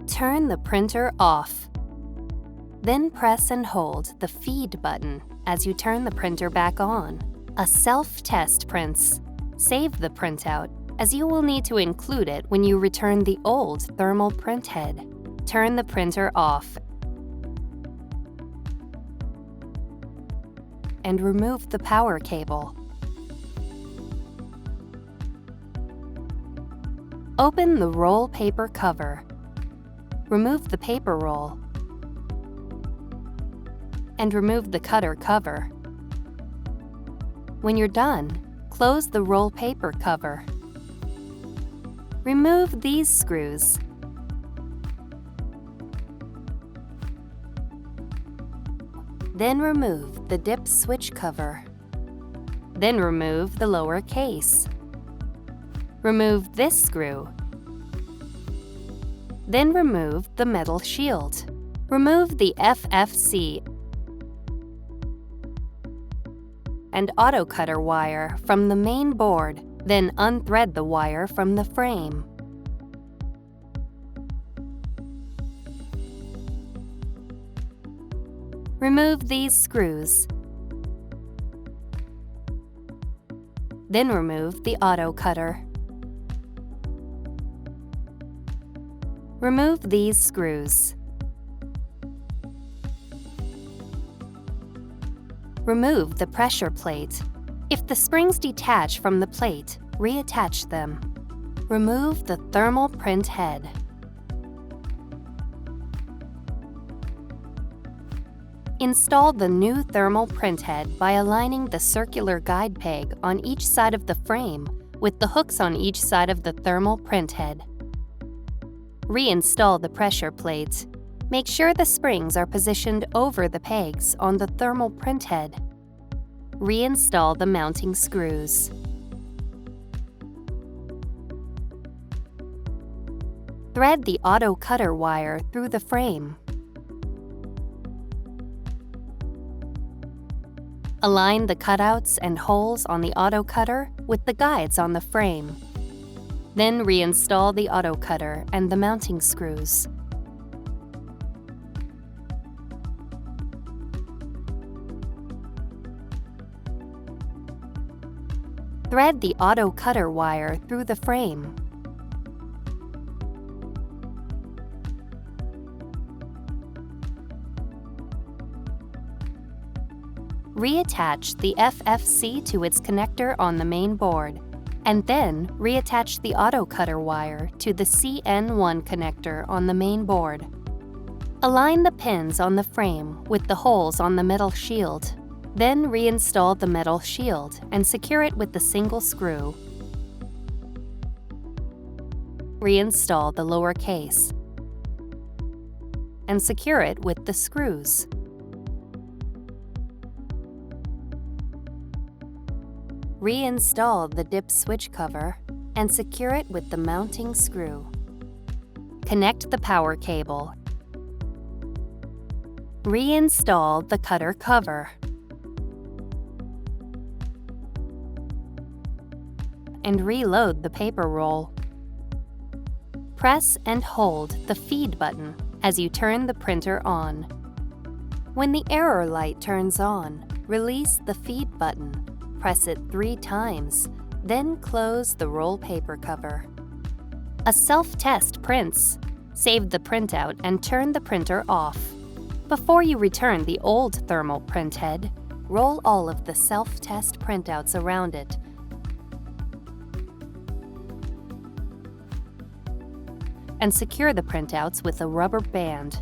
Turn the printer off. Then press and hold the Feed button as you turn the printer back on. A self-test prints. Save the printout, as you will need to include it when you return the old thermal print head. Turn the printer off and remove the power cable. Open the roll paper cover. Remove the paper roll and remove the cutter cover. When you're done, close the roll paper cover. Remove these screws. Then remove the dip switch cover. Then remove the lower case. Remove this screw. Then remove the metal shield. Remove the FFC and Autocutter wire from the main board, then unthread the wire from the frame. Remove these screws. Then remove the Autocutter. Remove these screws. Remove the pressure plate. If the springs detach from the plate, reattach them. Remove the thermal print head. Install the new thermal print head by aligning the circular guide peg on each side of the frame with the hooks on each side of the thermal print head. Reinstall the pressure plate. Make sure the springs are positioned over the pegs on the thermal print head. Reinstall the mounting screws. Thread the Autocutter wire through the frame. Align the cutouts and holes on the Autocutter with the guides on the frame. Then reinstall the Autocutter and the mounting screws. Thread the Autocutter wire through the frame. Reattach the FFC to its connector on the main board, and then reattach the Autocutter wire to the CN1 connector on the main board. Align the pins on the frame with the holes on the metal shield. Then reinstall the metal shield and secure it with the single screw. Reinstall the lower case and secure it with the screws. Reinstall the dip switch cover and secure it with the mounting screw. Connect the power cable. Reinstall the cutter cover. And reload the paper roll. Press and hold the Feed button as you turn the printer on. When the error light turns on, release the Feed button. Press it 3 times, then close the roll paper cover. A self-test prints. Save the printout and turn the printer off. Before you return the old thermal print head, roll all of the self-test printouts around it. And secure the printouts with a rubber band.